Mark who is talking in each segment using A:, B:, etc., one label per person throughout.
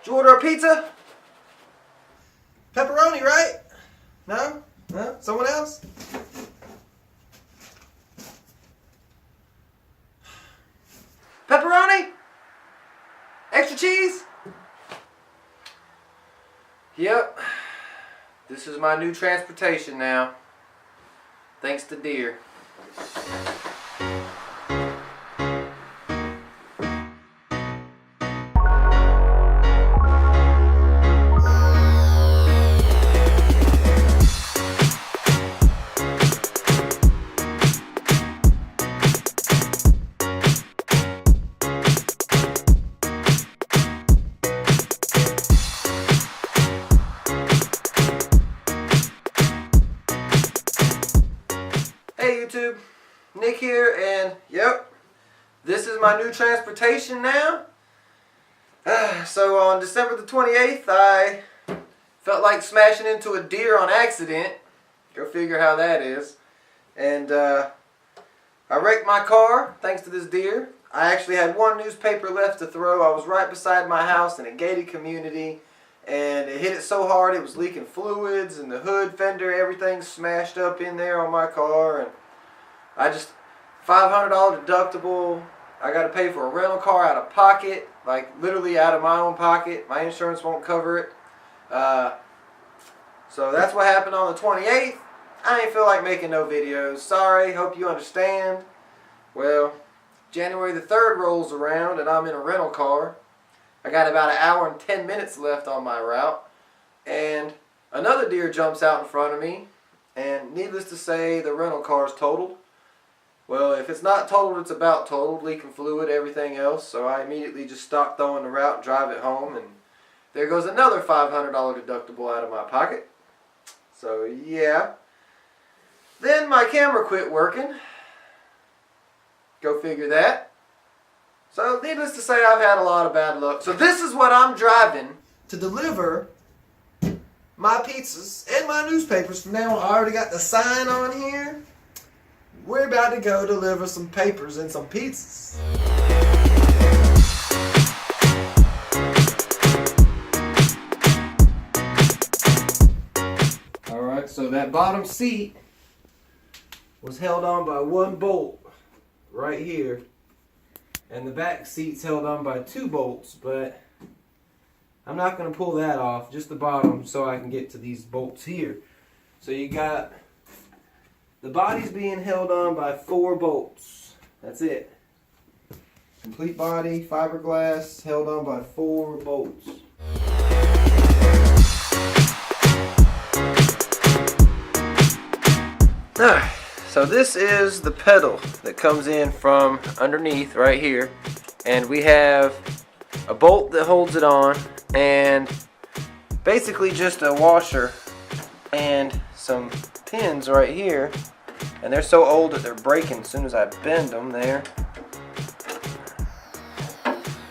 A: Did you order a pizza? Pepperoni, right? No? No? Someone else? Pepperoni? Extra cheese? Yep. This is my new transportation now. Thanks to deer. Hey YouTube, Nick here, and yep, this is my new transportation now. So on December the 28th, I felt like smashing into a deer on accident. Go figure how that is. And I wrecked my car thanks to this deer. I actually had one newspaper left to throw. I was right beside my house in a gated community, and it hit it so hard it was leaking fluids, and the hood, fender, everything smashed up in there on my car. And I just, $500 deductible. I got to pay for a rental car out of pocket, like literally out of my own pocket. My insurance won't cover it. So that's what happened on the 28th. I ain't feel like making no videos. Sorry, hope you understand. Well, January the 3rd rolls around and I'm in a rental car. I got about an hour and 10 minutes left on my route, and another deer jumps out in front of me, and needless to say, the rental car is totaled. Well, if it's not totaled, it's about totaled, leaking fluid, everything else, so I immediately just stop throwing the route and drive it home, and there goes another $500 deductible out of my pocket. So yeah. Then my camera quit working. Go figure that. So, needless to say, I've had a lot of bad luck. So this is what I'm driving to deliver my pizzas and my newspapers from now on. I already got the sign on here. We're about to go deliver some papers and some pizzas. Alright, so that bottom seat was held on by one bolt right here. And the back seat's held on by 2 bolts, but I'm not going to pull that off, just the bottom, so I can get to these bolts here. So you got the body's being held on by 4 bolts. That's it. Complete body, fiberglass, held on by 4 bolts. Alright. So this is the pedal that comes in from underneath right here, and we have a bolt that holds it on, and basically just a washer and some pins right here, and they're so old that they're breaking as soon as I bend them there.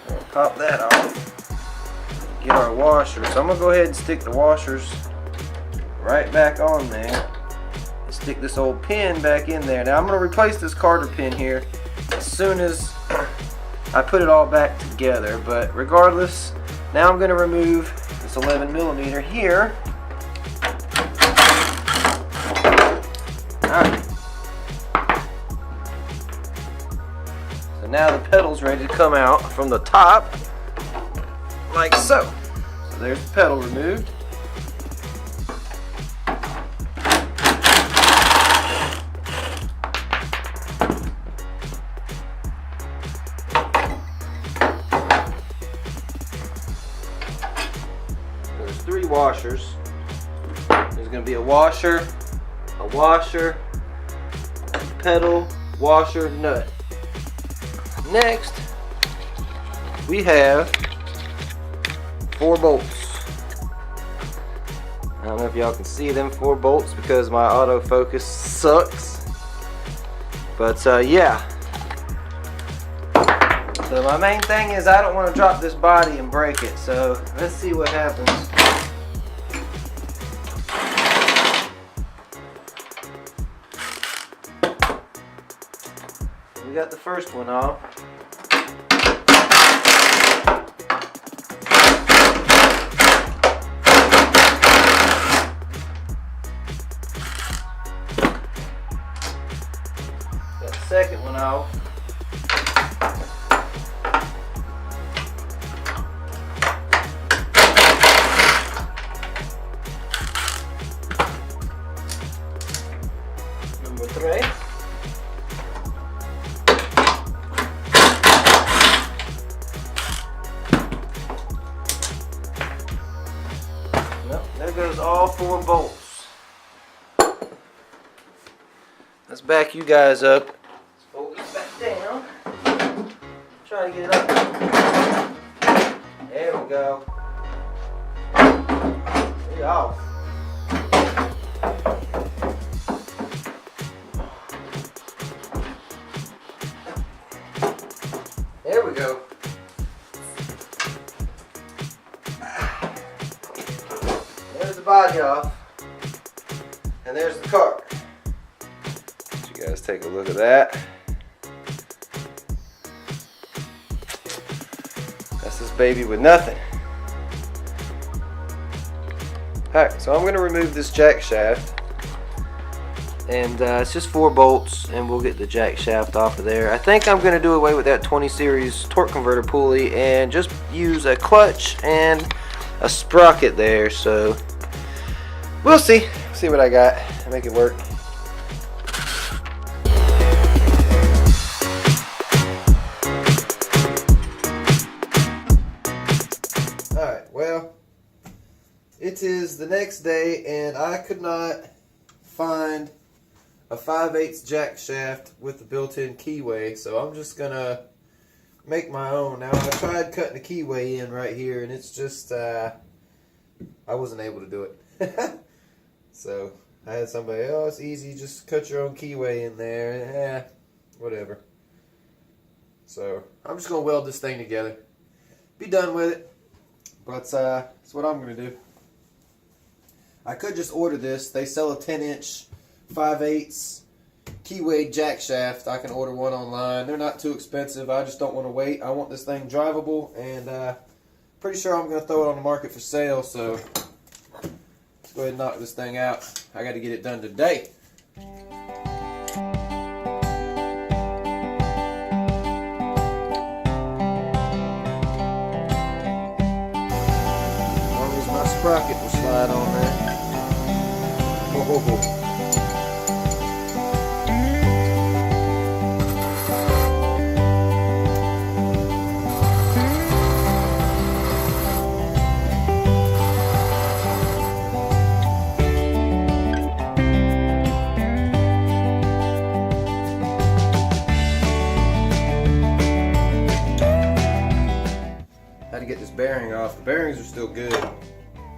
A: We'll pop that off, get our washer. So I'm going to go ahead and stick the washers right back on there. Stick this old pin back in there. Now I'm going to replace this Carter pin here as soon as I put it all back together, but regardless, now I'm going to remove this 11mm here. Alright. So now the pedal's ready to come out from the top, like so. So there's the pedal removed. There's 3 washers. There's going to be a washer, pedal, washer, nut. Next, we have 4 bolts. I don't know if y'all can see them 4 bolts because my autofocus sucks. But yeah. So my main thing is I don't want to drop this body and break it. So let's see what happens. We got the first one off. with all 4 bolts. Let's back you guys up. Let's fold this back down. Try to get it up. There we go. Get off. There we go. There's the body off. And there's the cart. Let you guys take a look at that. That's this baby with nothing. Alright, so I'm going to remove this jack shaft. And it's just 4 bolts, and we'll get the jack shaft off of there. I think I'm going to do away with that 20 series torque converter pulley and just use a clutch and a sprocket there. So we'll see what I got. Make it work. Alright, well, it is the next day, and I could not find a 5/8 jack shaft with the built-in keyway, so I'm just gonna make my own. Now, I tried cutting the keyway in right here, and it's just I wasn't able to do it. So I had somebody, oh, it's easy, just cut your own keyway in there. Whatever. So I'm just gonna weld this thing together, be done with it. But that's what I'm gonna do. I could just order this. They sell a 10-inch 5/8 keyway jack shaft. I can order one online. They're not too expensive. I just don't want to wait. I want this thing drivable, and pretty sure I'm going to throw it on the market for sale. So let's go ahead and knock this thing out. I got to get it done today. As long as my sprocket will slide on there. Oh. Had to get this bearing off. The bearings are still good.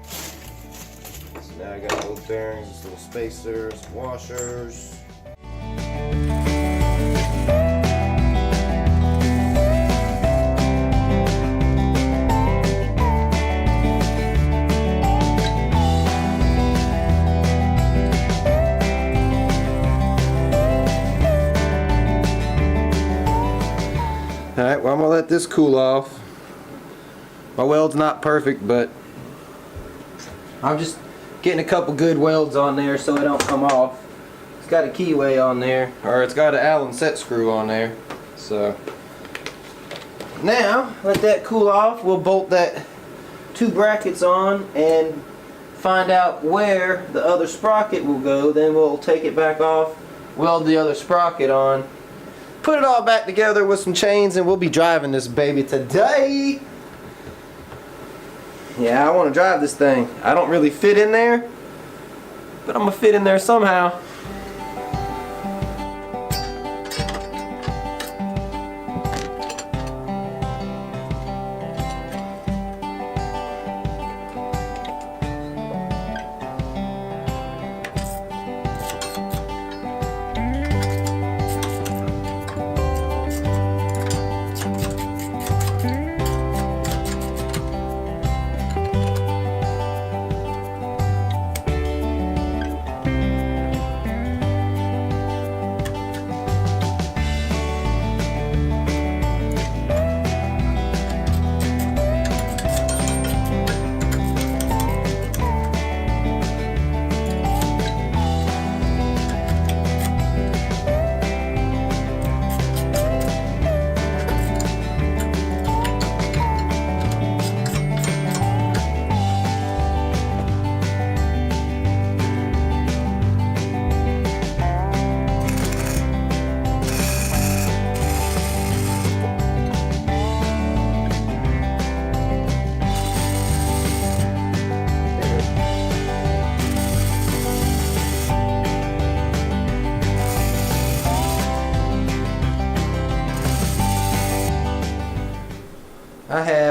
A: So now I got those bearings, this little spacers, washers. Alright, well, I'm going to let this cool off. My weld's not perfect, but I'm just getting a couple good welds on there so it don't come off. It's got a keyway on there, or it's got an Allen set screw on there. So now, let that cool off. We'll bolt that 2 brackets on and find out where the other sprocket will go. Then we'll take it back off, weld the other sprocket on, put it all back together with some chains, and we'll be driving this baby today. Yeah, I want to drive this thing. I don't really fit in there, but I'm going to fit in there somehow.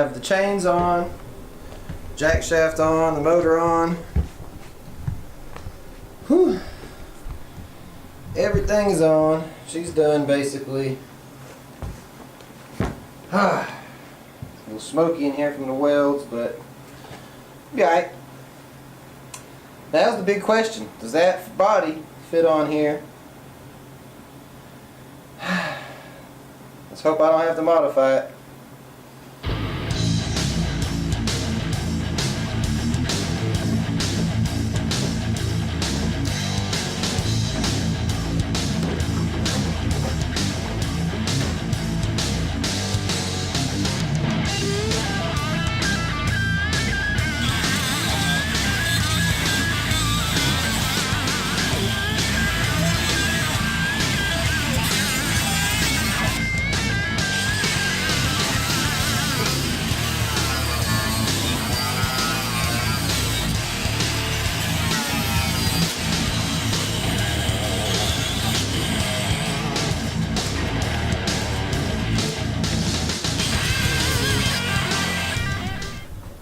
A: have the chains on, jack shaft on, the motor on. Whew. Everything's on. She's done basically. A little smoky in here from the welds, but yeah. Right. Now's the big question. Does that body fit on here? Let's hope I don't have to modify it.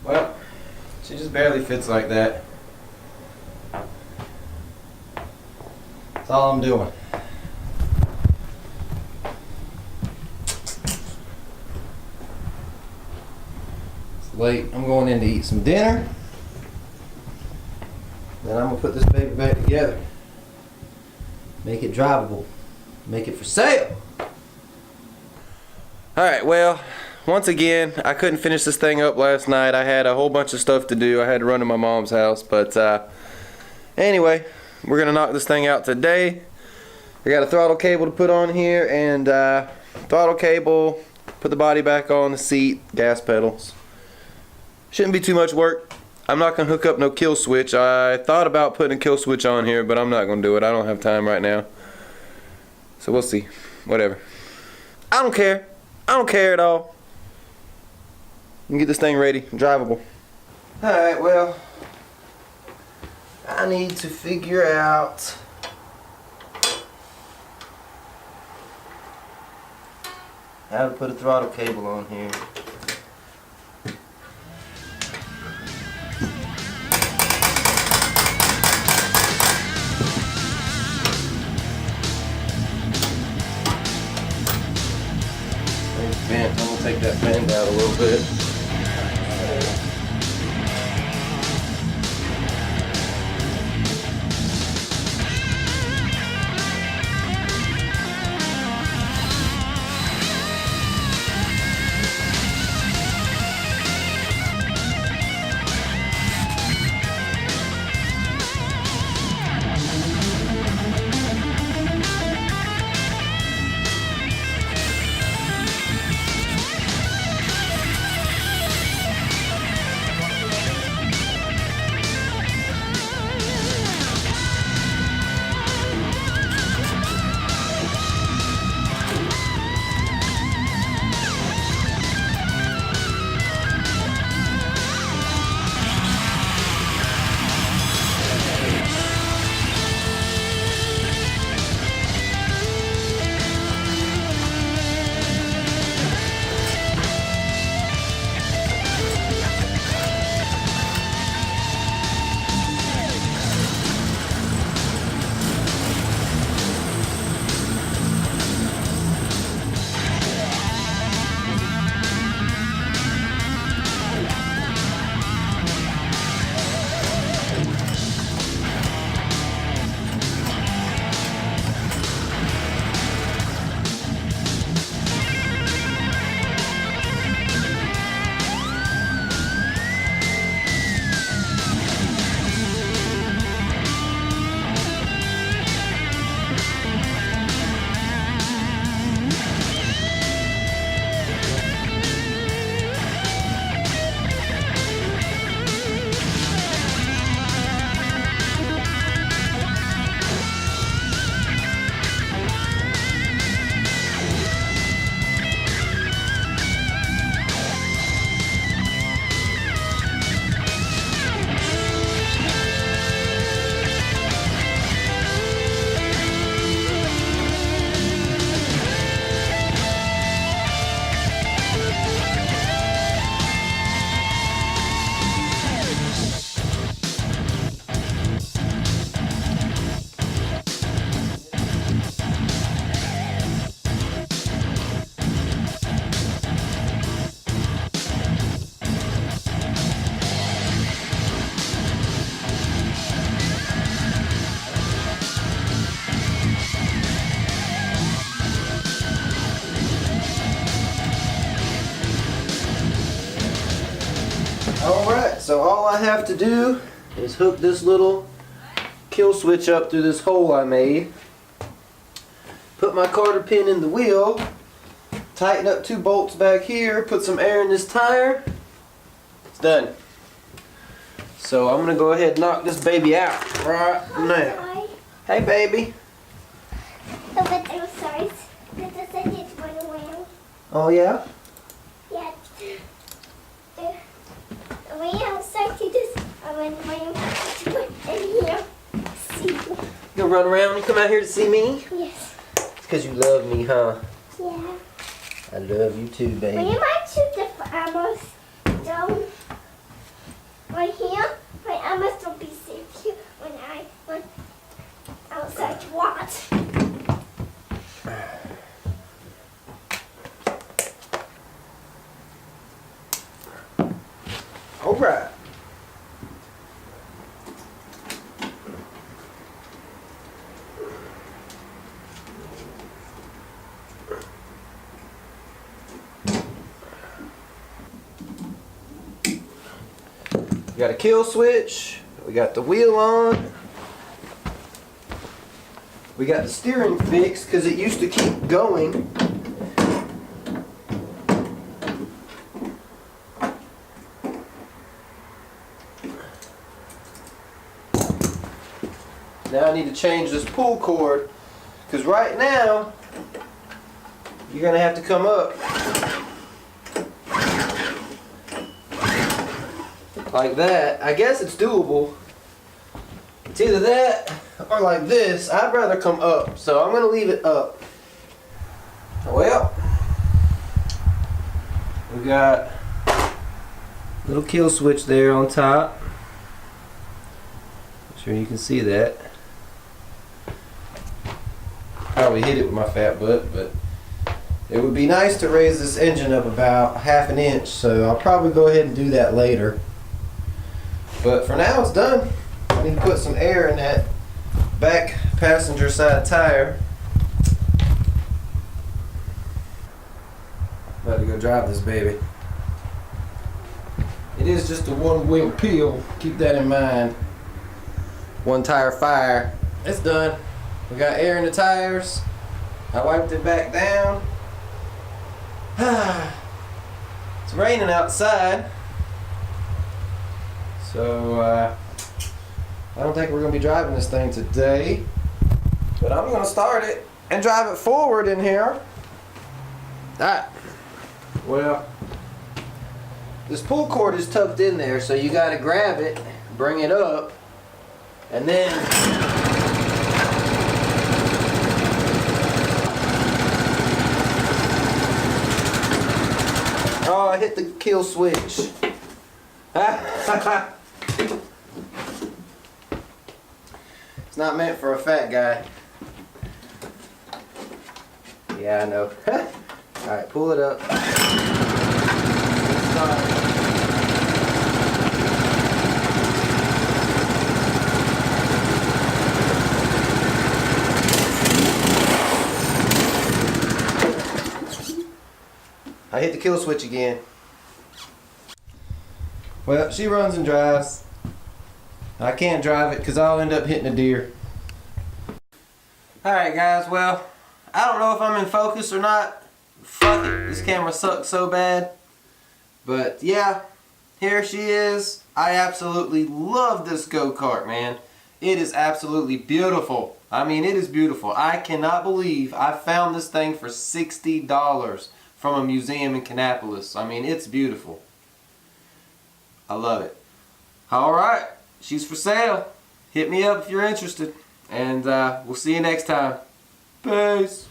A: Well, she just barely fits like that. That's all I'm doing. It's late. I'm going in to eat some dinner. Then I'm going to put this baby back together. Make it drivable. Make it for sale. Alright, well, once again, I couldn't finish this thing up last night. I had a whole bunch of stuff to do. I had to run to my mom's house. But anyway, we're going to knock this thing out today. I got a throttle cable to put on here, and throttle cable, put the body back on, the seat, gas pedals. Shouldn't be too much work. I'm not going to hook up no kill switch. I thought about putting a kill switch on here, but I'm not going to do it. I don't have time right now. So we'll see. Whatever. I don't care. I don't care at all. You can get this thing ready, drivable. Alright, well, I need to figure out how to put a throttle cable on here. Bent. I'm going to take that bend out a little bit. Alright, so all I have to do is hook this little kill switch up through this hole I made. Put my Carter pin in the wheel. Tighten up 2 bolts back here. Put some air in this tire. It's done. So I'm going to go ahead and knock this baby out right now. Hey baby.
B: Oh, but I'm sorry. Because I did run around.
A: Oh yeah?
B: Yeah. When outside to this, I went around in here. See.
A: You gonna run around and come out here to see me?
B: Yes.
A: It's because you love me, huh?
B: Yeah.
A: I love you too, baby.
B: When I shoot the almost down right here, my almost don't be safe here when I went outside to watch.
A: Alright. We got a kill switch. We got the wheel on. We got the steering fixed because it used to keep going. Now I need to change this pull cord because right now you're going to have to come up like that. I guess it's doable. It's either that or like this. I'd rather come up, so I'm going to leave it up. Well, we got a little kill switch there on top. I'm sure you can see that. Probably hit it with my fat butt, but it would be nice to raise this engine up about 1/2 inch, so I'll probably go ahead and do that later. But for now it's done. I need to put some air in that back passenger side tire. About to go drive this baby. It is just a one-wheel peel, keep that in mind. One tire fire. It's done. We got air in the tires. I wiped it back down. It's raining outside. So I don't think we're going to be driving this thing today. But I'm going to start it and drive it forward in here. Alright. Well, this pull cord is tucked in there, so you got to grab it, bring it up, and then oh, I hit the kill switch. It's not meant for a fat guy. Yeah, I know. Alright, pull it up. I hit the kill switch again. Well, she runs and drives. I can't drive it because I'll end up hitting a deer. Alright guys, well, I don't know if I'm in focus or not. Fuck it, this camera sucks so bad. But yeah, here she is. I absolutely love this go-kart, man. It is absolutely beautiful. I mean, it is beautiful. I cannot believe I found this thing for $60 from a museum in Kannapolis. I mean, it's beautiful. I love it. Alright, she's for sale. Hit me up if you're interested. And we'll see you next time. Peace.